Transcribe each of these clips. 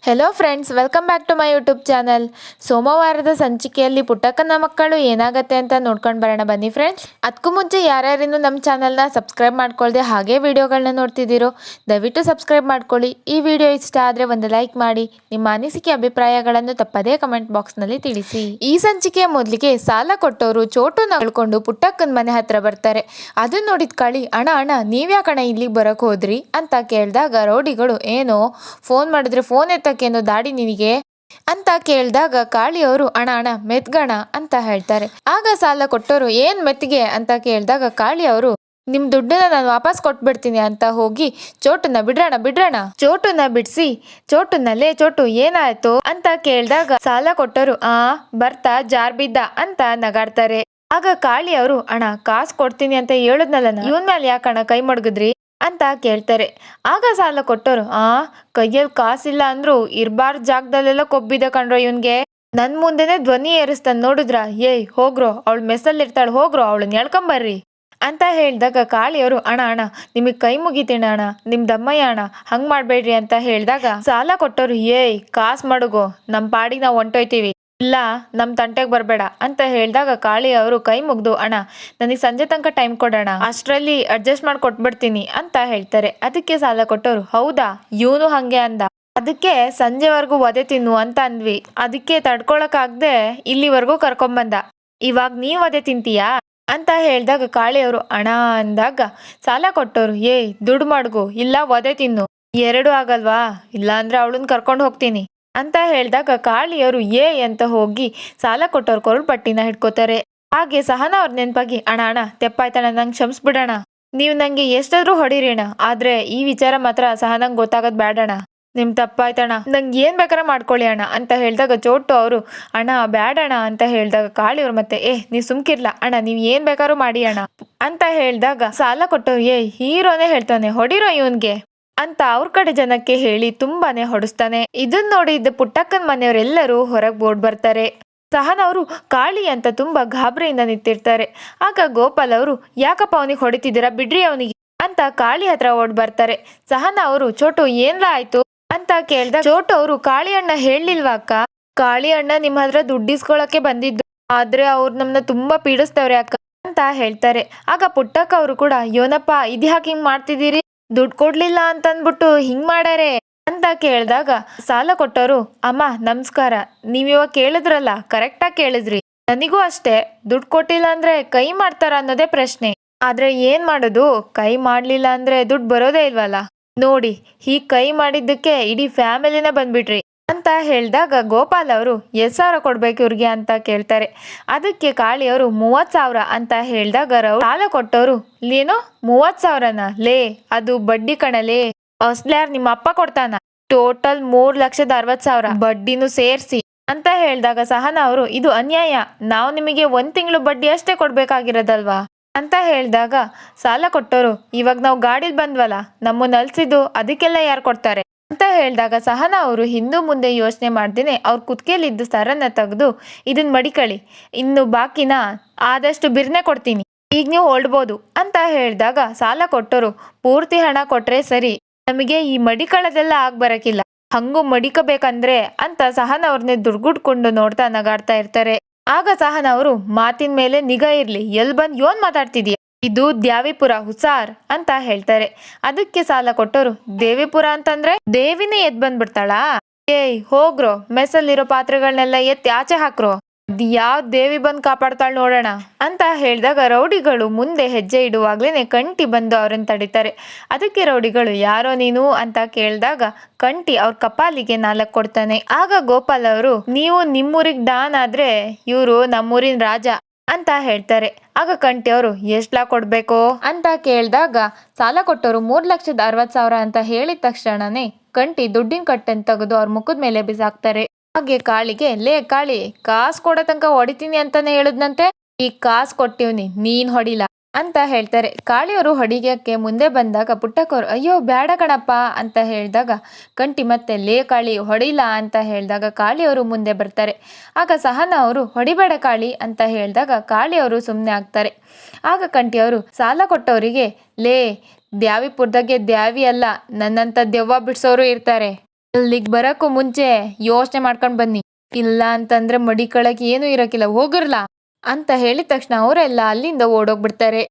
Hello friends, welcome back to my YouTube channel. ಸೋಮವಾರದ ಸಂಚಿಕೆಯಲ್ಲಿ ಪುಟ್ಟಕ್ಕನ ಮಕ್ಕಳು ಏನಾಗತ್ತೆ ಅಂತ ನೋಡ್ಕೊಂಡು ಬರೋಣ ಬನ್ನಿ ಫ್ರೆಂಡ್ಸ್. ಅದಕ್ಕೂ ಮುಂಚೆ ಯಾರ್ಯಾರಿನ್ನೂ ನಮ್ಮ ಚಾನಲ್ನ ಸಬ್ಸ್ಕ್ರೈಬ್ ಮಾಡ್ಕೊಳ್ದೆ ಹಾಗೆ ವಿಡಿಯೋಗಳನ್ನ ನೋಡ್ತಿದ್ದೀರೋ ದಯವಿಟ್ಟು ಸಬ್ಸ್ಕ್ರೈಬ್ ಮಾಡ್ಕೊಳ್ಳಿ. ಈ ವಿಡಿಯೋ ಇಷ್ಟ ಆದರೆ ಒಂದು ಲೈಕ್ ಮಾಡಿ, ನಿಮ್ಮ ಅನಿಸಿಕೆ ಅಭಿಪ್ರಾಯಗಳನ್ನು ತಪ್ಪದೇ ಕಮೆಂಟ್ ಬಾಕ್ಸ್ನಲ್ಲಿ ತಿಳಿಸಿ. ಈ ಸಂಚಿಕೆಯ ಮೊದಲಿಗೆ ಸಾಲ ಕೊಟ್ಟವರು ಚೋಟುನ ಕಳ್ಕೊಂಡು ಪುಟ್ಟಕ್ಕನ ಮನೆ ಹತ್ರ ಬರ್ತಾರೆ. ಅದನ್ನ ನೋಡಿದ ಕಾಳಿ, ಅಣ್ಣ ಅಣ್ಣ ನೀವ್ಯಾಕಣ್ಣ ಇಲ್ಲಿಗೆ ಬರೋಕೆ ಹೋದ್ರಿ ಅಂತ ಕೇಳಿದಾಗ ರೌಡಿಗಳು, ಏನೋ ಫೋನ್ ಮಾಡಿದ್ರೆ ಫೋನ್ ಎತ್ತಕ್ಕೇನೋ ದಾಡಿ ನಿನಗೆ ಅಂತ ಕೇಳಿದಾಗ ಕಾಳಿಯವರು, ಅಣ್ಣ ಅಣ್ಣ ಮೆತ್ಗಣ ಅಂತ ಹೇಳ್ತಾರೆ. ಆಗ ಸಾಲ ಕೊಟ್ಟವರು, ಏನ್ ಮೆತ್ತಿಗೆ ಅಂತ ಕೇಳಿದಾಗ ಕಾಳಿಯವರು, ನಿಮ್ ದುಡ್ಡನ್ನ ನಾನು ವಾಪಸ್ ಕೊಟ್ಬಿಡ್ತೀನಿ ಅಂತ ಹೋಗಿ ಚೋಟುನ ಬಿಡ್ರಣ ಚೋಟುನ ಬಿಡಿಸಿ ಚೋಟುನಲ್ಲೇ ಚೋಟು ಏನಾಯ್ತು ಅಂತ ಕೇಳಿದಾಗ ಸಾಲ ಕೊಟ್ಟವರು, ಬರ್ತಾ ಜಾರ್ ಬಿದ್ದ ಅಂತ ನಗಾಡ್ತಾರೆ. ಆಗ ಕಾಳಿಯವರು, ಅಣ್ಣ ಕಾಸು ಕೊಡ್ತೀನಿ ಅಂತ ಹೇಳದ್ನಲ್ಲ, ಇವನ್ ಮೇಲೆ ಯಾಕಣ್ಣ ಕೈ ಮಡಗಿದ್ರಿ ಅಂತ ಕೇಳ್ತಾರೆ. ಆಗ ಸಾಲ ಕೊಟ್ಟರು, ಕೈಯಲ್ಲಿ ಕಾಸಿಲ್ಲ ಅಂದ್ರು ಇರ್ಬಾರ್ದ ಜಾಗದಲ್ಲೆಲ್ಲ ಕೊಬ್ಬಿದೆ ಕಣ್ರೋ ಇವನ್ಗೆ, ನನ್ ಮುಂದೆನೆ ಧ್ವನಿ ಏರಿಸ್ತಾನೆ ನೋಡಿದ್ರ, ಏಯ್ ಹೋಗ್ರೋ ಅವಳು ಮೆಸ್ಸಲ್ಲಿರ್ತಾಳೆ, ಹೋಗ್ರೋ ಅವಳನ್ನ ಎಳ್ಕೊಂಬರ್ರಿ ಅಂತ ಹೇಳಿದಾಗ ಕಾಳಿಯವರು, ಅಣ್ಣ ಅಣ್ಣ ನಿಮಗ್ ಕೈ ಮುಗಿತೀಣ ಅಣ್ಣ, ನಿಮ್ ದಮ್ಮಯ್ಯ ಅಣ್ಣ, ಹಂಗ್ ಮಾಡ್ಬೇಡ್ರಿ ಅಂತ ಹೇಳಿದಾಗ ಸಾಲ ಕೊಟ್ಟರು, ಏಯ್ ಕಾಸ್ ಮಡಗೋ, ನಮ್ ಪಾಡಿಗೆ ನಾವು ಹೊಂಟೋಯ್ತೀವಿ, ಇಲ್ಲ ನಮ್ ತಂಟೆಗೆ ಬರ್ಬೇಡ ಅಂತ ಹೇಳಿದಾಗ ಕಾಳಿ ಅವರು ಕೈ ಮುಗ್ದು, ಅಣ್ಣ ನನಗೆ ಸಂಜೆ ತನಕ ಟೈಮ್ ಕೊಡೋಣ, ಅಷ್ಟರಲ್ಲಿ ಅಡ್ಜಸ್ಟ್ ಮಾಡಿ ಕೊಟ್ಬಿಡ್ತೀನಿ ಅಂತ ಹೇಳ್ತಾರೆ. ಅದಕ್ಕೆ ಸಾಲ ಕೊಟ್ಟವರು, ಹೌದಾ ಇವನು ಹಂಗೆ ಅಂದ, ಅದಕ್ಕೆ ಸಂಜೆವರೆಗೂ ಒದೆ ತಿನ್ನು ಅಂತ ಅಂದ್ವಿ, ಅದಕ್ಕೆ ತಡ್ಕೊಳಕಾಗ್ದೆ ಇಲ್ಲಿವರೆಗೂ ಕರ್ಕೊಂಬಂದ, ಇವಾಗ ನೀವ್ ಒದೆ ತಿಂತೀಯಾ ಅಂತ ಹೇಳಿದಾಗ ಕಾಳಿಯವರು ಅಣ್ಣ ಅಂದಾಗ ಸಾಲ ಕೊಟ್ಟವರು, ಏಯ್ ದುಡ್ಡು ಮಾಡ್ಗು, ಇಲ್ಲ ಒದೆ ತಿನ್ನು, ಎರಡು ಆಗಲ್ವಾ, ಇಲ್ಲ ಅಂದ್ರೆ ಅವಳನ್ನ ಕರ್ಕೊಂಡು ಹೋಗ್ತೀನಿ ಅಂತ ಹೇಳಿದಾಗ ಕಾಳಿಯವರು ಅಂತ ಹೋಗಿ ಸಾಲ ಕೊಟ್ಟವ್ರ ಕೊರಳು ಪಟ್ಟಿನ ಹಿಡ್ಕೋತಾರೆ. ಹಾಗೆ ಸಹನ ಅವ್ರ ನೆನಪಾಗಿ, ಅಣ್ಣ ಅಣ್ಣ ತೆಪ್ಪಾಯ್ತಣ್ಣ, ನಂಗೆ ಕ್ಷಮಿಸ್ಬಿಡೋಣ, ನೀವು ನಂಗೆ ಎಷ್ಟಾದ್ರೂ ಹೊಡಿರಿಣ, ಆದ್ರೆ ಈ ವಿಚಾರ ಮಾತ್ರ ಸಹನಂಗೆ ಗೊತ್ತಾಗೋದ್ ಬೇಡಣ, ನಿಮ್ ತಪ್ಪಾಯ್ತಣ್ಣ, ನಂಗೆ ಏನ್ ಬೇಕಾರ ಮಾಡ್ಕೊಳ್ಳಿ ಅಣ್ಣ ಅಂತ ಹೇಳಿದಾಗ ಚೋಟು ಅವರು, ಅಣ್ಣ ಬ್ಯಾಡಣ ಅಂತ ಹೇಳಿದಾಗ ಕಾಳಿಯವ್ರು ಮತ್ತೆ, ನೀವ್ ಸುಮ್ಕಿರ್ಲ ಅಣ್ಣ, ನೀವ್ ಏನ್ ಬೇಕಾದ್ರೂ ಮಾಡಿ ಅಣ್ಣ ಅಂತ ಹೇಳಿದಾಗ ಸಾಲ ಕೊಟ್ಟವ್ರು, ಹೀರೋನೇ ಹೇಳ್ತಾನೆ ಹೊಡಿರೋ ಇವನ್ಗೆ ಅಂತ ಅವ್ರ ಕಡೆ ಜನಕ್ಕೆ ಹೇಳಿ ತುಂಬಾನೇ ಹೊಡಿಸ್ತಾನೆ. ಇದನ್ನ ನೋಡಿದ್ದ ಪುಟ್ಟಕ್ಕನ ಮನೆಯವರೆಲ್ಲರೂ ಹೊರಗ್ ಬೋರ್ಡ್ ಬರ್ತಾರೆ. ಸಹನ ಅವರು ಕಾಳಿ ಅಂತ ತುಂಬಾ ಗಾಬರಿಯಿಂದ ನಿಂತಿರ್ತಾರೆ. ಆಗ ಗೋಪಾಲ್ ಅವರು, ಯಾಕಪ್ಪ ಅವನಿಗೆ ಹೊಡಿತಿದ್ದೀರಾ, ಬಿಡ್ರಿ ಅವನಿಗೆ ಅಂತ ಕಾಳಿ ಹತ್ರ ಓಡ್ ಬರ್ತಾರೆ. ಸಹನ ಅವರು, ಚೋಟು ಏನ್ಲ ಆಯ್ತು ಅಂತ ಕೇಳ್ದಾಗ ಚೋಟು ಅವರು, ಕಾಳಿ ಅಣ್ಣ ಹೇಳಲಿಲ್ವಾ ಅಕ್ಕ, ಕಾಳಿ ಅಣ್ಣ ನಿಮ್ಮ ಹತ್ರ ದುಡ್ಡಿಸ್ಕೊಳಕ್ಕೆ ಬಂದಿದ್ದು, ಆದ್ರೆ ಅವ್ರು ನಮ್ನ ತುಂಬಾ ಪೀಡಿಸ್ತವ್ರೆ ಅಕ್ಕ ಅಂತ ಹೇಳ್ತಾರೆ. ಆಗ ಪುಟ್ಟಕ್ಕ ಅವರು ಕೂಡ, ಯೋನಪ್ಪ ಇದ್ಯಾಕೆ ಹಿಂಗ್ ಮಾಡ್ತಿದ್ದೀರಿ, ದುಡ್ಡು ಕೊಡ್ಲಿಲ್ಲ ಅಂತ ಅಂದ್ಬಿಟ್ಟು ಹಿಂಗ್ ಮಾಡಾರೆ ಅಂತ ಕೇಳಿದಾಗ ಸಾಲ ಕೊಟ್ಟವರು, ಅಮ್ಮ ನಮಸ್ಕಾರ, ನೀವಿವಾಗ ಕೇಳಿದ್ರಲ್ಲ ಕರೆಕ್ಟಾಗಿ ಕೇಳಿದ್ರಿ, ನನಗೂ ಅಷ್ಟೇ ದುಡ್ಡು ಕೊಟ್ಟಿಲ್ಲ ಅಂದ್ರೆ ಕೈ ಮಾಡ್ತಾರ ಅನ್ನೋದೇ ಪ್ರಶ್ನೆ, ಆದ್ರೆ ಏನ್ ಮಾಡೋದು, ಕೈ ಮಾಡ್ಲಿಲ್ಲ ಅಂದ್ರೆ ದುಡ್ಡು ಬರೋದೇ ಇಲ್ವಲ್ಲ, ನೋಡಿ ಹೀಗ್ ಕೈ ಮಾಡಿದ್ದಕ್ಕೆ ಇಡೀ ಫ್ಯಾಮಿಲಿನ ಬಂದ್ಬಿಟ್ರಿ ಅಂತ ಹೇಳಿದಾಗ ಗೋಪಾಲ್ ಅವರು, 10,000 ಕೊಡ್ಬೇಕು ಇವ್ರಿಗೆ ಅಂತ ಕೇಳ್ತಾರೆ. ಅದಕ್ಕೆ ಕಾಳಿಯವರು 30,000 ಅಂತ ಹೇಳಿದಾಗ ಸಾಲ ಕೊಟ್ಟವರು, ಏನೋ 30,000ನ, ಲೇ ಅದು ಬಡ್ಡಿ ಕಣಲೇ, ಅಸ್ಲ್ಯಾರ್ ನಿಮ್ಮ ಅಪ್ಪ ಕೊಡ್ತಾನ, ಟೋಟಲ್ 3,60,000 ಬಡ್ಡಿನೂ ಸೇರ್ಸಿ ಅಂತ ಹೇಳಿದಾಗ ಸಹನ ಅವರು, ಇದು ಅನ್ಯಾಯ, ನಾವು ನಿಮಗೆ 1 ತಿಂಗಳು ಬಡ್ಡಿ ಅಷ್ಟೇ ಕೊಡ್ಬೇಕಾಗಿರೋದಲ್ವಾ ಅಂತ ಹೇಳಿದಾಗ ಸಾಲ ಕೊಟ್ಟವರು, ಇವಾಗ ನಾವು ಗಾಡಿಲ್ ಬಂದ್ವಲ್ಲ, ನಮ್ಮನ್ನ ಅಲ್ಸಿದ್ದು ಅದಕ್ಕೆಲ್ಲ ಯಾರು ಕೊಡ್ತಾರೆ ಅಂತ ಹೇಳಿದಾಗ ಸಹನ ಅವರು ಹಿಂದೂ ಮುಂದೆ ಯೋಚನೆ ಮಾಡ್ದೇನೆ ಅವ್ರ ಕುತ್ಕೆಲಿದ್ದು ಸರನ್ನ ತೆಗೆದು, ಇದನ್ ಮಡಿಕಳಿ, ಇನ್ನು ಬಾಕಿನ ಆದಷ್ಟು ಬಿರ್ನೆ ಕೊಡ್ತೀನಿ, ಈಗ ನೀವು ಹೊರಡ್ಬೋದು ಅಂತ ಹೇಳಿದಾಗ ಸಾಲ ಕೊಟ್ಟರು, ಪೂರ್ತಿ ಹಣ ಕೊಟ್ರೆ ಸರಿ, ನಮಗೆ ಈ ಮಡಿಕಳದೆಲ್ಲ ಆಗ್ಬರಕಿಲ್ಲ, ಹಂಗೂ ಮಡಿಕಬೇಕಂದ್ರೆ ಅಂತ ಸಹನ ಅವ್ರನ್ನೇ ದುರ್ಗುಡ್ಕೊಂಡು ನೋಡ್ತಾ ನಗಾಡ್ತಾ ಇರ್ತಾರೆ. ಆಗ ಸಹನ ಅವರು, ಮಾತಿನ ಮೇಲೆ ನಿಗಾ ಇರ್ಲಿ, ಎಲ್ ಬಂದ್ ಯೋನ್ ಮಾತಾಡ್ತಿದೀಯ, ಇದು ದ್ಯಾವಿಪುರ ಹುಸಾರ್ ಅಂತ ಹೇಳ್ತಾರೆ. ಅದಕ್ಕೆ ಸಾಲ ಕೊಟ್ಟವರು, ದೇವಿಪುರ ಅಂತಂದ್ರೆ ದೇವಿನೇ ಎದ್ ಬಂದ್ಬಿಡ್ತಾಳಾ, ಹೋಗ್ರೋ ಮೆಸ್ಸಲ್ಲಿರೋ ಪಾತ್ರೆಗಳನ್ನೆಲ್ಲ ಎತ್ತಿ ಆಚೆ ಹಾಕ್ರೋ, ಯಾವ ದೇವಿ ಬಂದ್ ಕಾಪಾಡ್ತಾಳ ನೋಡೋಣ ಅಂತ ಹೇಳಿದಾಗ ರೌಡಿಗಳು ಮುಂದೆ ಹೆಜ್ಜೆ ಇಡುವಾಗ್ಲೇನೆ ಕಂಟಿ ಬಂದು ಅವ್ರನ್ನ ತಡಿತಾರೆ. ಅದಕ್ಕೆ ರೌಡಿಗಳು, ಯಾರೋ ನೀನು ಅಂತ ಕೇಳಿದಾಗ ಕಂಟಿ ಅವ್ರ ಕಪಾಲಿಗೆ 4 ಕೊಡ್ತಾನೆ. ಆಗ ಗೋಪಾಲ್ ಅವರು, ನೀವು ನಿಮ್ಮೂರಿಗೆ ಡಾನ್ ಆದ್ರೆ ಇವರು ನಮ್ಮೂರಿನ ರಾಜ ಅಂತ ಹೇಳ್ತಾರೆ. ಆಗ ಕಂಟಿ ಅವರು, ಎಷ್ಟ್ಲಾ ಕೊಡ್ಬೇಕು ಅಂತ ಕೇಳಿದಾಗ ಸಾಲ ಕೊಟ್ಟವರು 3,60,000 ಅಂತ ಹೇಳಿದ ತಕ್ಷಣನೇ ಕಂಟಿ ದುಡ್ಡಿನ ಕಟ್ಟನ್ನು ತೆಗೆದು ಅವ್ರ ಮುಖದ ಮೇಲೆ ಬಿಸಾಕ್ತಾರೆ. ಹಾಗೆ ಕಾಳಿಗೆ, ಲೇ ಕಾಳಿ, ಕಾಸು ಕೊಡೋ ತನಕ ಹೊಡಿತೀನಿ ಅಂತಾನೆ ಹೇಳುದ್ನಂತೆ, ಈ ಕಾಸು ಕೊಟ್ಟಿವ್ನಿ ನೀನ್ ಹೊಡಿಲ್ಲ ಅಂತ ಹೇಳ್ತಾರೆ. ಕಾಳಿಯವರು ಹೊಡಿಗೆಕ್ಕೆ ಮುಂದೆ ಬಂದಾಗ ಪುಟ್ಟಕ್ಕವರು, ಅಯ್ಯೋ ಬೇಡ ಕಣಪ್ಪ ಅಂತ ಹೇಳಿದಾಗ ಕಂಟಿ ಮತ್ತೆ, ಲೇ ಕಾಳಿ ಹೊಡಿಲ್ಲ ಅಂತ ಹೇಳಿದಾಗ ಕಾಳಿಯವರು ಮುಂದೆ ಬರ್ತಾರೆ. ಆಗ ಸಹನ ಅವರು, ಹೊಡಿಬೇಡ ಕಾಳಿ ಅಂತ ಹೇಳಿದಾಗ ಕಾಳಿಯವರು ಸುಮ್ಮನೆ ಆಗ್ತಾರೆ. ಆಗ ಕಂಟಿಯವರು ಸಾಲ ಕೊಟ್ಟವರಿಗೆ, ಲೇ ದ್ಯಾವಿಪುರದಾಗೆ ದ್ಯಾವಿ ಅಲ್ಲ, ನನ್ನಂತ ದೆವ್ವ ಬಿಡ್ಸೋರು ಇರ್ತಾರೆ, ಇಲ್ಲಿಗೆ ಬರಕ್ಕೂ ಮುಂಚೆ ಯೋಚನೆ ಮಾಡ್ಕೊಂಡು ಬನ್ನಿ, ಇಲ್ಲ ಅಂತಂದ್ರೆ ಮಡಿಕಳಕ್ಕೆ ಏನೂ ಇರಕ್ಕಿಲ್ಲ, ಹೋಗಿರ್ಲಾ ಅಂತ ಹೇಳಿದ ತಕ್ಷಣ ಅವರೆಲ್ಲ ಅಲ್ಲಿಂದ ಓಡೋಗ್ಬಿಡ್ತಾರೆ.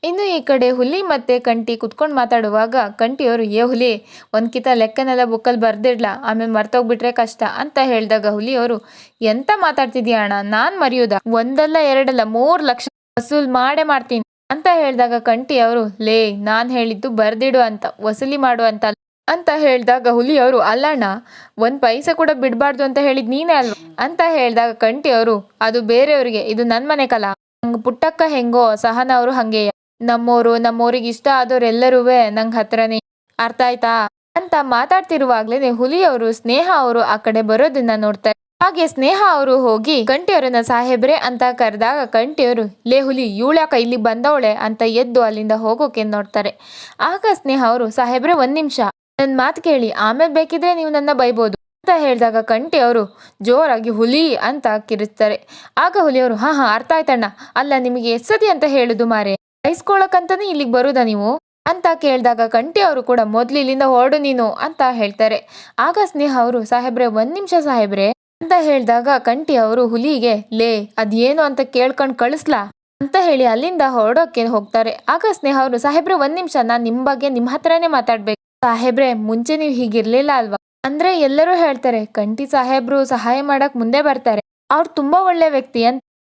ಇನ್ನು ಈ ಕಡೆ ಹುಲಿ ಮತ್ತೆ ಕಂಟಿ ಕುತ್ಕೊಂಡು ಮಾತಾಡುವಾಗ ಕಂಟಿಯವರು ಹುಲಿ ಒಂದ್ಕಿತ ಲೆಕ್ಕನೆಲ್ಲ ಬುಕ್ಕಲ್ಲಿ ಬರ್ದಿಡ್ಲಾ, ಆಮೇಲೆ ಮರ್ತೋಗ್ಬಿಟ್ರೆ ಕಷ್ಟ ಅಂತ ಹೇಳಿದಾಗ ಹುಲಿಯವರು ಎಂತ ಮಾತಾಡ್ತಿದ್ಯಾ ಅಣ್ಣ, ನಾನ್ ಮರೆಯೋದ, ಒಂದಲ್ಲ ಎರಡಲ್ಲ 3 ಲಕ್ಷ ವಸೂಲ್ ಮಾಡೇ ಮಾಡ್ತೀನಿ ಅಂತ ಹೇಳಿದಾಗ ಕಂಟಿ ಅವರು ನಾನ್ ಹೇಳಿದ್ದು ಬರ್ದಿಡು ಅಂತ, ವಸೂಲಿ ಮಾಡು ಅಂತ ಹೇಳಿದಾಗ ಹುಲಿಯವರು ಅಲ್ಲಣ್ಣ, 1 ಪೈಸೆ ಕೂಡ ಬಿಡ್ಬಾರ್ದು ಅಂತ ಹೇಳಿದ್ ನೀನೇ ಅಲ್ವಾ ಅಂತ ಹೇಳಿದಾಗ ಕಂಟಿ ಅವರು ಅದು ಬೇರೆಯವ್ರಿಗೆ, ಇದು ನನ್ ಮನೆ ಕಲಾ, ನಂಗೆ ಪುಟ್ಟಕ್ಕ ಹೆಂಗೋ ಸಹನ ಅವರು ಹಂಗೆ, ನಮ್ಮೋರಿಗೆ ಇಷ್ಟ ಆದವ್ರೆಲ್ಲರೂ ನಂಗೆ ಹತ್ರನೇ, ಅರ್ಥ ಆಯ್ತಾ ಅಂತ ಮಾತಾಡ್ತಿರುವಾಗ್ಲೇನೆ ಹುಲಿಯವರು ಸ್ನೇಹ ಅವರು ಆ ಕಡೆ ಬರೋದನ್ನ ನೋಡ್ತಾರೆ. ಹಾಗೆ ಸ್ನೇಹ ಅವರು ಹೋಗಿ ಕಂಟಿಯವರನ್ನ ಸಾಹೇಬ್ರೆ ಅಂತ ಕರೆದಾಗ ಕಂಟಿಯವರು ಹುಲಿ ಇವಳ್ಯಾಕ ಇಲ್ಲಿ ಬಂದವಳೆ ಅಂತ ಎದ್ದು ಅಲ್ಲಿಂದ ಹೋಗೋಕೆ ನೋಡ್ತಾರೆ. ಆಗ ಸ್ನೇಹ ಅವರು ಸಾಹೇಬ್ರೆ 1 ನಿಮಿಷ ನನ್ನ ಮಾತು ಕೇಳಿ, ಆಮೇಲೆ ಬೇಕಿದ್ರೆ ನೀವು ನನ್ನ ಬೈಬೋದು ಅಂತ ಹೇಳಿದಾಗ ಕಂಟಿ ಅವರು ಜೋರಾಗಿ ಹುಲಿ ಅಂತ ಕಿರಿಸ್ತಾರೆ. ಆಗ ಹುಲಿಯವರು ಹಾ ಅರ್ಥ ಆಯ್ತಣ್ಣ, ಅಲ್ಲ ನಿಮಗೆ ಎಸ್ಸತಿ ಅಂತ ಹೇಳುದು ಮಾರೆ, ಬೈಸ್ಕೊಳಕಂತಾನೆ ಇಲ್ಲಿಗೆ ಬರುದಾ ನೀವು ಅಂತ ಕೇಳಿದಾಗ ಕಂಟಿ ಅವರು ಕೂಡ ಮೊದ್ಲು ಇಲ್ಲಿಂದ ಹೊರಡು ನೀನು ಅಂತ ಹೇಳ್ತಾರೆ. ಆಗ ಸ್ನೇಹ ಅವರು ಸಾಹೇಬ್ರೆ 1 ನಿಮಿಷ ಸಾಹೇಬ್ರೆ ಅಂತ ಹೇಳಿದಾಗ ಕಂಟಿ ಅವರು ಹುಲಿಗೆ ಅದೇನು ಅಂತ ಕೇಳ್ಕೊಂಡ್ ಕಳಿಸ್ಲಾ ಅಂತ ಹೇಳಿ ಅಲ್ಲಿಂದ ಹೊರಡೋಕೆ ಹೋಗ್ತಾರೆ. ಆಗ ಸ್ನೇಹ ಅವರು ಸಾಹೇಬ್ರೆ 1 ನಿಮಿಷ, ನಾನ್ ನಿಮ್ ಬಗ್ಗೆ ನಿಮ್ ಹತ್ರನೇ ಮಾತಾಡ್ಬೇಕು ಸಾಹೇಬ್ರೆ, ಮುಂಚೆ ನೀವ್ ಹೀಗಿರ್ಲಿಲ್ಲ ಅಲ್ವಾ, ಅಂದ್ರೆ ಎಲ್ಲರೂ ಹೇಳ್ತಾರೆ ಕಂಟಿ ಸಾಹೇಬ್ರು ಸಹಾಯ ಮಾಡಕ್ ಮುಂದೆ ಬರ್ತಾರೆ, ಅವ್ರು ತುಂಬಾ ಒಳ್ಳೆ ವ್ಯಕ್ತಿ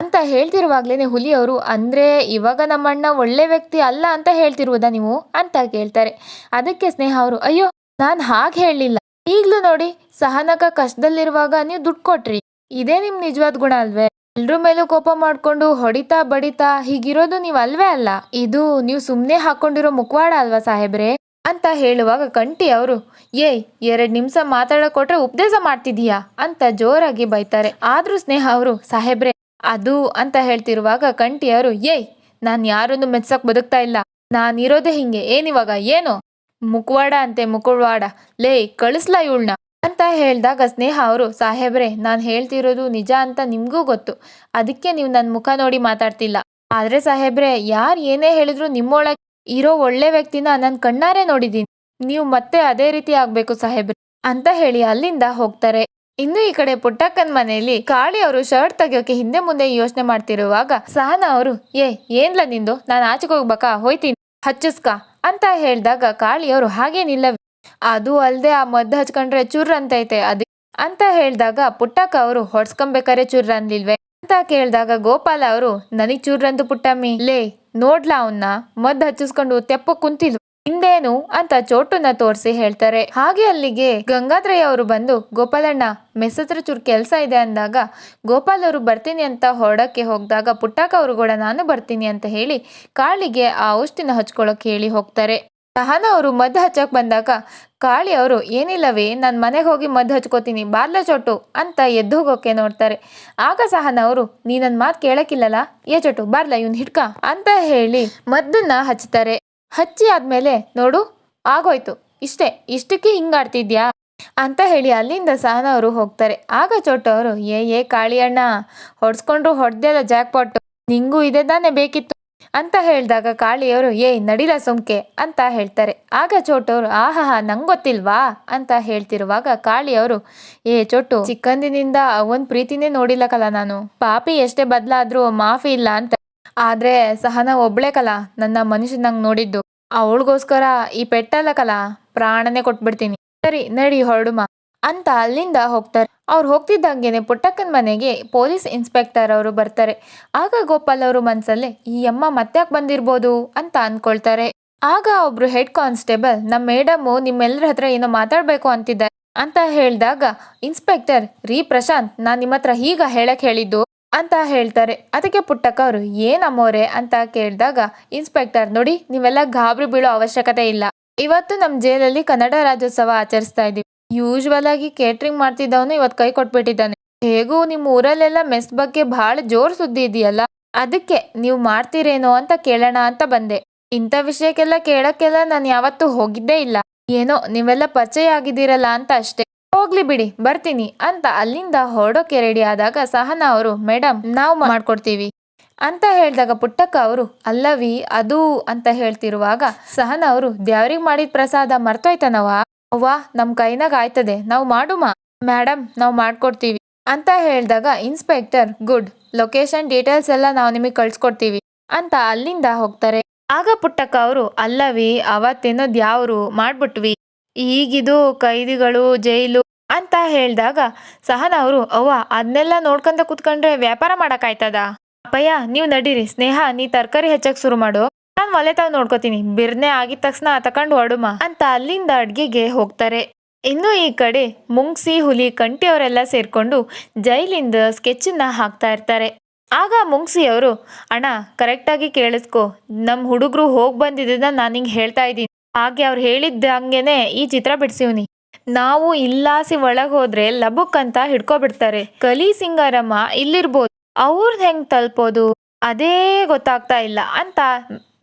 ಅಂತ ಹೇಳ್ತಿರುವಾಗ್ಲೇನೆ ಹುಲಿಯವರು ಅಂದ್ರೆ ಇವಾಗ ನಮ್ಮಣ್ಣ ಒಳ್ಳೆ ವ್ಯಕ್ತಿ ಅಲ್ಲ ಅಂತ ಹೇಳ್ತಿರುವುದಾ ನೀವು ಅಂತ ಕೇಳ್ತಾರೆ. ಅದಕ್ಕೆ ಸ್ನೇಹ ಅವರು ಅಯ್ಯೋ ನಾನ್ ಹಾಗೆ ಹೇಳಲಿಲ್ಲ, ಈಗ್ಲೂ ನೋಡಿ ಸಹನಕ ಕಷ್ಟದಲ್ಲಿರುವಾಗ ನೀವು ದುಡ್ಡು ಕೊಟ್ರಿ, ಇದೇ ನಿಮ್ ನಿಜವಾದ ಗುಣ ಅಲ್ವೇ, ಎಲ್ರ ಮೇಲೂ ಕೋಪ ಮಾಡ್ಕೊಂಡು ಹೊಡಿತಾ ಬಡಿತಾ ಹೀಗಿರೋದು ನೀವ್ ಅಲ್ವೇ ಅಲ್ಲ, ಇದು ನೀವು ಸುಮ್ನೆ ಹಾಕೊಂಡಿರೋ ಮುಖವಾಡ ಅಲ್ವಾ ಸಾಹೇಬ್ರೆ ಅಂತ ಹೇಳುವಾಗ ಕಂಟಿ ಅವರು 2 ನಿಮಿಷ ಮಾತಾಡಕ್ ಕೊಟ್ರೆ ಉಪದೇಶ ಮಾಡ್ತಿದೀಯಾ ಅಂತ ಜೋರಾಗಿ ಬೈತಾರೆ. ಆದ್ರೂ ಸ್ನೇಹ ಅವರು ಸಾಹೇಬ್ರೆ ಅದು ಅಂತ ಹೇಳ್ತಿರುವಾಗ ಕಂಟಿ ಅವರು ನಾನ್ ಯಾರನ್ನು ಮೆಚ್ಚಕ್ ಬದುಕ್ತಾ ಇಲ್ಲ, ನಾನಿರೋದೇ ಹಿಂಗೆ, ಏನಿವಾಗ ಏನು ಮುಖವಾಡ ಅಂತೆ ಮುಖವಾಡ, ಕಳಿಸ್ಲಾ ಇವಳನ್ನ ಅಂತ ಹೇಳಿದಾಗ ಸ್ನೇಹ ಅವರು ಸಾಹೇಬ್ರೆ ನಾನ್ ಹೇಳ್ತಿರೋದು ನಿಜ ಅಂತ ನಿಮ್ಗೂ ಗೊತ್ತು, ಅದಕ್ಕೆ ನೀವು ನನ್ ಮುಖ ನೋಡಿ ಮಾತಾಡ್ತಿಲ್ಲ, ಆದ್ರೆ ಸಾಹೇಬ್ರೆ ಯಾರ್ ಏನೇ ಹೇಳಿದ್ರು ನಿಮ್ಮೊಳಗೆ ಇರೋ ಒಳ್ಳೆ ವ್ಯಕ್ತಿನ ನನ್ ಕಣ್ಣಾರೆ ನೋಡಿದೀನಿ, ನೀವು ಮತ್ತೆ ಅದೇ ರೀತಿ ಆಗ್ಬೇಕು ಸಾಹೇಬ್ರೆ ಅಂತ ಹೇಳಿ ಅಲ್ಲಿಂದ ಹೋಗ್ತಾರೆ. ಇನ್ನು ಈ ಕಡೆ ಪುಟ್ಟಕ್ಕನ್ ಮನೆಯಲ್ಲಿ ಕಾಳಿ ಅವರು ಶರ್ಟ್ ತೆಗಿಯೋಕೆ ಹಿಂದೆ ಮುಂದೆ ಯೋಚನೆ ಮಾಡ್ತಿರುವಾಗ ಸಹನ ಅವರು ಏನ್ಲ ನಿಂದು, ನಾನು ಆಚೆಗೆ ಹೋಗ್ಬೇಕಾ, ಹೋಯ್ತೀನಿ ಹಚ್ಚಿಸ್ಕ ಅಂತ ಹೇಳಿದಾಗ ಕಾಳಿಯವರು ಹಾಗೇನಿಲ್ಲ, ಅದು ಅಲ್ದೆ ಆ ಮದ್ದು ಹಚ್ಕೊಂಡ್ರೆ ಚುರ್ ಅಂತೈತೆ ಅದು ಅಂತ ಹೇಳಿದಾಗ ಪುಟ್ಟಕ್ಕ ಅವರು ಹೊಡ್ಸ್ಕೊಂಬೇಕಾರೆ ಚುರ್ ಅನ್ಲಿಲ್ವೇ ಅಂತ ಕೇಳಿದಾಗ ಗೋಪಾಲ ಅವರು ನನಗ್ ಚೂರ್ರಂತು ಪುಟ್ಟಮ್ಮಿ, ನೋಡ್ಲಾ ಅವನ್ನ ಮದ್ದು ಹಚ್ಚಿಸ್ಕೊಂಡು ತೆಪ್ಪ ಕುಂತಿದ್ವು ಹಿಂದೇನು ಅಂತ ಚೋಟುನ ತೋರಿಸಿ ಹೇಳ್ತಾರೆ. ಹಾಗೆ ಅಲ್ಲಿಗೆ ಗಂಗಾಧರಯ್ಯ ಅವರು ಬಂದು ಗೋಪಾಲಣ್ಣ ಮೆಸ್ ಹತ್ರ ಚೂರ್ ಕೆಲ್ಸ ಇದೆ ಅಂದಾಗ ಗೋಪಾಲ್ ಅವರು ಬರ್ತೀನಿ ಅಂತ ಹೊರಡಕ್ಕೆ ಹೋಗ್ದಾಗ ಪುಟ್ಟಕ್ಕ ಅವರು ಕೂಡ ನಾನು ಬರ್ತೀನಿ ಅಂತ ಹೇಳಿ ಕಾಳಿಗೆ ಆ ಔಷಧಿನ ಹಚ್ಕೊಳಕ್ ಹೇಳಿ ಹೋಗ್ತಾರೆ. ಸಹನ ಅವರು ಮದ್ದು ಹಚ್ಚಕ್ ಬಂದಾಗ ಕಾಳಿ ಅವರು ಏನಿಲ್ಲವೇ ನಾನ್ ಮನೆಗೆ ಹೋಗಿ ಮದ್ದು ಹಚ್ಕೋತೀನಿ ಬಾರ್ಲ ಚೋಟು ಅಂತ ಎದ್ದು ಹೋಗೋಕೆ ನೋಡ್ತಾರೆ. ಆಗ ಸಹನ ಅವರು ನೀ ನನ್ ಮಾತು ಕೇಳಕ್ಕಿಲ್ಲಲ್ಲ, ಚೋಟು ಬಾರ್ಲ ಇವ್ನ್ ಹಿಡ್ಕ ಅಂತ ಹೇಳಿ ಮದ್ದನ್ನ ಹಚ್ತಾರೆ. ಹಚ್ಚಿ ಆದ್ಮೇಲೆ ನೋಡು ಆಗೋಯ್ತು, ಇಷ್ಟಕ್ಕೆ ಹಿಂಗಾಡ್ತಿದ್ಯಾ ಅಂತ ಹೇಳಿ ಅಲ್ಲಿಂದ ಸಹನ ಅವರು ಹೋಗ್ತಾರೆ. ಆಗ ಚೋಟು ಅವರು ಕಾಳಿ ಅಣ್ಣ ಹೊಡ್ಸ್ಕೊಂಡ್ರು ಹೊಡ್ದೆಲ್ಲ ಜಾಕ್ಪಾಟ್, ನಿಂಗೂ ಇದೆ ತಾನೇ ಬೇಕಿತ್ತು ಅಂತ ಹೇಳಿದಾಗ ಕಾಳಿಯವರು ನಡಿಲ ಸುಮ್ಕೆ ಅಂತ ಹೇಳ್ತಾರೆ. ಆಗ ಚೋಟವರು ಆಹಾ ನಂಗ್ ಗೊತ್ತಿಲ್ವಾ ಅಂತ ಹೇಳ್ತಿರುವಾಗ ಕಾಳಿಯವರು ಚೋಟು ಚಿಕ್ಕಂದಿನಿಂದ ಅವನ್ ಪ್ರೀತಿನೇ ನೋಡಿಲ್ಲಕಲ್ಲ ನಾನು, ಪಾಪಿ ಎಷ್ಟೇ ಬದ್ಲಾದ್ರೂ ಮಾಫಿ ಇಲ್ಲ ಅಂತ, ಆದ್ರೆ ಸಹನ ಒಬ್ಳೆ ಕಲ ನನ್ನ ಮನುಷ್ಯನಂಗ್ ನೋಡಿದ್ದು, ಅವಳಿಗೋಸ್ಕರ ಈ ಪೆಟ್ಟಲ್ಲ ಕಲ ಪ್ರಾಣನೇ ಕೊಟ್ಬಿಡ್ತೀನಿ, ಸರಿ ನಡಿ ಹೊರಡುಮ ಅಂತ ಅಲ್ಲಿಂದ ಹೋಗ್ತಾರೆ. ಅವ್ರು ಹೋಗ್ತಿದ್ದಂಗೆನೆ ಪುಟ್ಟಕ್ಕನ ಮನೆಗೆ ಪೊಲೀಸ್ ಇನ್ಸ್ಪೆಕ್ಟರ್ ಅವರು ಬರ್ತಾರೆ. ಆಗ ಗೋಪಾಲ್ ಅವರು ಮನ್ಸಲ್ಲೇ ಈ ಅಮ್ಮ ಮತ್ತ್ಯಾಕ್ ಬಂದಿರ್ಬೋದು ಅಂತ ಅನ್ಕೊಳ್ತಾರೆ. ಆಗ ಒಬ್ರು ಹೆಡ್ ಕಾನ್ಸ್ಟೇಬಲ್ ನಮ್ಮ ಮೇಡಮ್ ನಿಮ್ಮೆಲ್ಲರ ಹತ್ರ ಏನೋ ಮಾತಾಡ್ಬೇಕು ಅಂತಿದ್ದಾರೆ ಅಂತ ಹೇಳಿದಾಗ ಇನ್ಸ್ಪೆಕ್ಟರ್ ಪ್ರಶಾಂತ್ ನಾನ್ ನಿಮ್ಮ ಹತ್ರ ಹೀಗ ಹೇಳಕ್ ಹೇಳಿದ್ದು ಅಂತ ಹೇಳ್ತಾರೆ. ಅದಕ್ಕೆ ಪುಟ್ಟಕ್ಕ ಅವರು ಏನಮ್ಮೋರೆ ಅಂತ ಕೇಳಿದಾಗ ಇನ್ಸ್ಪೆಕ್ಟರ್ ನೋಡಿ ನೀವೆಲ್ಲ ಗಾಬರಿ ಬೀಳೋ ಅವಶ್ಯಕತೆ ಇಲ್ಲ, ಇವತ್ತು ನಮ್ ಜೈಲಲ್ಲಿ ಕನ್ನಡ ರಾಜ್ಯೋತ್ಸವ ಆಚರಿಸ್ತಾ ಇದೀವಿ, ಯೂಶುವಲ್ ಆಗಿ ಕೇಟ್ರಿಂಗ್ ಮಾಡ್ತಿದ್ದವನು ಇವತ್ತು ಕೈ ಕೊಟ್ಬಿಟ್ಟಿದ್ದಾನೆ, ಹೇಗೂ ನಿಮ್ ಊರಲ್ಲೆಲ್ಲ ಮೆಸ್ ಬಗ್ಗೆ ಬಹಳ ಜೋರ್ ಸುದ್ದಿ ಇದೆಯಲ್ಲ, ಅದಕ್ಕೆ ನೀವು ಮಾಡ್ತೀರೇನೋ ಅಂತ ಕೇಳೋಣ ಅಂತ ಬಂದೆ, ಇಂಥ ವಿಷಯಕ್ಕೆಲ್ಲ ಕೇಳಕ್ಕೆಲ್ಲ ನಾನು ಯಾವತ್ತೂ ಹೋಗಿದ್ದೇ ಇಲ್ಲ, ಏನೋ ನೀವೆಲ್ಲ ಪರಿಚಯ ಆಗಿದ್ದೀರಲ್ಲ ಅಂತ ಅಷ್ಟೇ, ಹೋಗ್ಲಿ ಬಿಡಿ ಬರ್ತೀನಿ ಅಂತ ಅಲ್ಲಿಂದ ಹೊರಡೋಕೆ ರೆಡಿ ಆದಾಗ ಸಹನಾ ಅವರು ಮೇಡಮ್ ನಾವು ಮಾಡ್ಕೊಡ್ತೀವಿ ಅಂತ ಹೇಳಿದಾಗ ಪುಟ್ಟಕ್ಕ ಅವರು ಅಲ್ಲವಿ ಅದು ಅಂತ ಹೇಳ್ತಿರುವಾಗ ಸಹನಾ ಅವರು ದ್ಯಾವ್ರಿಗೆ ಮಾಡಿದ ಪ್ರಸಾದ ಮರ್ತೋಯ್ತನವ ಅವ್ವ ನಮ್ಮ ಕೈನಾಗ ಆಯ್ತದೆ ನಾವು ಮಾಡುಮ ಮೇಡಮ್ ನಾವು ಮಾಡ್ಕೊಡ್ತೀವಿ ಅಂತ ಹೇಳಿದಾಗ ಇನ್ಸ್ಪೆಕ್ಟರ್ ಗುಡ್ ಲೊಕೇಶನ್ ಡೀಟೇಲ್ಸ್ ಎಲ್ಲ ನಾವು ನಿಮಗೆ ಕಳ್ಸ್ಕೊಡ್ತೀವಿ ಅಂತ ಅಲ್ಲಿಂದ ಹೋಗ್ತಾರೆ. ಆಗ ಪುಟ್ಟಕ್ಕ ಅವರು ಅಲ್ಲವಿ ಅವತ್ತಿನದ್ ಯಾವ್ರು ಮಾಡ್ಬಿಟ್ವಿ ಈಗಿದು ಕೈದಿಗಳು ಜೈಲು ಅಂತ ಹೇಳಿದಾಗ ಸಹನ ಅವರು ಅವ್ವ ಅದನ್ನೆಲ್ಲ ನೋಡ್ಕೊಂತ ಕುತ್ಕೊಂಡ್ರೆ ವ್ಯಾಪಾರ ಮಾಡಕ್ಕಾಯ್ತದ. ಅಪ್ಪಯ್ಯ ನೀವು ನಡೀರಿ, ಸ್ನೇಹ ನೀ ತರಕಾರಿ ಹೆಚ್ಚಕ್ ಶುರು ಮಾಡು, ನಾನು ಒಲೆ ತಾವ್ ನೋಡ್ಕೋತೀನಿ, ಬಿರ್ನೆ ಆಗಿದ ತಕ್ಷಣ ತಕೊಂಡ್ ಹೊಡುಮ ಅಂತ ಅಲ್ಲಿಂದ ಅಡ್ಗೆಗೆ ಹೋಗ್ತಾರೆ. ಇನ್ನು ಈ ಕಡೆ ಮುಂಗ್ಸಿ ಹುಲಿ ಕಂಟಿ ಅವರೆಲ್ಲ ಸೇರ್ಕೊಂಡು ಜೈಲಿಂದ ಸ್ಕೆಚನ್ನ ಹಾಕ್ತಾ ಇರ್ತಾರೆ. ಆಗ ಮುಂಗ್ಸಿ ಅವರು ಅಣ್ಣ ಕರೆಕ್ಟಾಗಿ ಕೇಳಿಸ್ಕೊ, ನಮ್ಮ ಹುಡುಗರು ಹೋಗಿ ಬಂದಿದ್ದನ್ನ ನಾನು ಹಿಂಗೆ ಹೇಳ್ತಾ ಇದ್ದೀನಿ, ಹಾಗೆ ಅವ್ರು ಹೇಳಿದ್ದಂಗೆನೆ ಈ ಚಿತ್ರ ಬಿಡ್ಸಿವ್ನಿ. ನಾವು ಇಲ್ಲಾಸಿ ಒಳಗ್ ಹೋದ್ರೆ ಲಬುಕ್ ಅಂತ ಹಿಡ್ಕೊಬಿಡ್ತಾರೆ. ಕಲಿ ಸಿಂಗಾರಮ್ಮ ಇಲ್ಲಿರ್ಬೋದು, ಅವ್ರದ್ ಹೆಂಗ್ ತಲುಪೋದು ಅದೇ ಗೊತ್ತಾಗ್ತಾ ಇಲ್ಲ ಅಂತ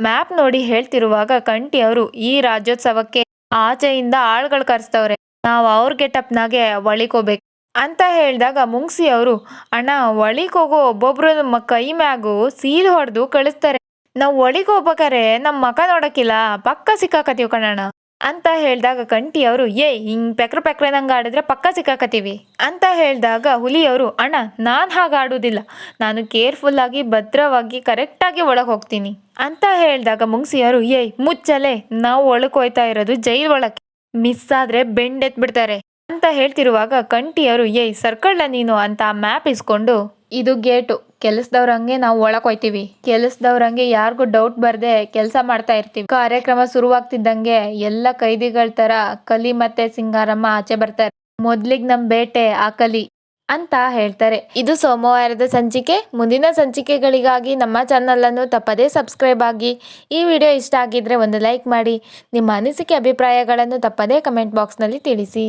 ಮ್ಯಾಪ್ ನೋಡಿ ಹೇಳ್ತಿರುವಾಗ ಕಂಟಿ ಅವರು ಈ ರಾಜ್ಯೋತ್ಸವಕ್ಕೆ ಆಚೆಯಿಂದ ಆಳ್ಗಳು ಕರೆಸ್ತವ್ರೆ, ನಾವು ಅವ್ರ ಗೆಟಪ್ನಾಗೆ ಒಳಿಕೋಬೇಕು ಅಂತ ಹೇಳಿದಾಗ ಮುಂಗ್ಸಿ ಅವರು ಅಣ್ಣ ಒಳಿಗ್ ಹೋಗೋ ಒಬ್ಬೊಬ್ರು ನಮ್ಮ ಕೈ ಮ್ಯಾಗು ಸೀಲ್ ಹೊಡೆದು ಕಳಿಸ್ತಾರೆ, ನಾವು ಒಳಿಗ್ ಹೋಗ್ಬೇಕಾರೆ ನಮ್ಮ ಮಕ ನೋಡಕ್ಕಿಲ್ಲ, ಪಕ್ಕ ಸಿಕ್ಕಾಕತೀವಿ ಕಣಣ್ಣ ಅಂತ ಹೇಳಿದಾಗ ಕಂಟಿ ಅವರು ಹಿಂಗ್ ಪೆಕ್ರೆ ನಂಗೆ ಆಡಿದ್ರೆ ಪಕ್ಕ ಸಿಕ್ಕಾಕತೀವಿ ಅಂತ ಹೇಳಿದಾಗ ಹುಲಿಯವರು ಅಣ್ಣ ನಾನು ಹಾಗೆ ಆಡುವುದಿಲ್ಲ, ನಾನು ಕೇರ್ಫುಲ್ ಆಗಿ ಭದ್ರವಾಗಿ ಕರೆಕ್ಟಾಗಿ ಒಳಗೆ ಹೋಗ್ತೀನಿ ಅಂತ ಹೇಳಿದಾಗ ಮುಂಗ್ಸಿಯವರು ಮುಚ್ಚಲೆ, ನಾವು ಒಳಗೆ ಹೋಯ್ತಾ ಇರೋದು ಜೈಲ್ ಒಳಕ್ಕೆ, ಮಿಸ್ ಆದ್ರೆ ಬೆಂಡೆತ್ ಬಿಡ್ತಾರೆ ಅಂತ ಹೇಳ್ತಿರುವಾಗ ಕಂಟಿಯವರು ಸರ್ಕಳ್ಳ ನೀನು ಅಂತ ಮ್ಯಾಪ್ ಇಸ್ಕೊಂಡು ಇದು ಗೇಟು, ಕೆಲಸದವ್ರಂಗೆ ನಾವು ಒಳಕ್ ಹೋಯ್ತೀವಿ, ಕೆಲಸದವ್ರಂಗೆ ಯಾರಿಗೂ ಡೌಟ್ ಬರ್ದೆ ಕೆಲಸ ಮಾಡ್ತಾ ಇರ್ತೀವಿ. ಕಾರ್ಯಕ್ರಮ ಶುರುವಾಗ್ತಿದ್ದಂಗೆ ಎಲ್ಲ ಕೈದಿಗಳ ತರ ಕಲಿ ಮತ್ತೆ ಸಿಂಗಾರಮ್ಮ ಆಚೆ ಬರ್ತಾರೆ. ಮೊದ್ಲಿಗ್ ನಮ್ ಬೇಟೆ ಆ ಕಲಿ ಅಂತ ಹೇಳ್ತಾರೆ. ಇದು ಸೋಮವಾರದ ಸಂಚಿಕೆ. ಮುಂದಿನ ಸಂಚಿಕೆಗಳಿಗಾಗಿ ನಮ್ಮ ಚಾನಲ್ ಅನ್ನು ತಪ್ಪದೇ ಸಬ್ಸ್ಕ್ರೈಬ್ ಆಗಿ. ಈ ವಿಡಿಯೋ ಇಷ್ಟ ಆಗಿದ್ರೆ ಒಂದು ಲೈಕ್ ಮಾಡಿ. ನಿಮ್ಮ ಅನಿಸಿಕೆ ಅಭಿಪ್ರಾಯಗಳನ್ನು ತಪ್ಪದೇ ಕಮೆಂಟ್ ಬಾಕ್ಸ್ನಲ್ಲಿ ತಿಳಿಸಿ.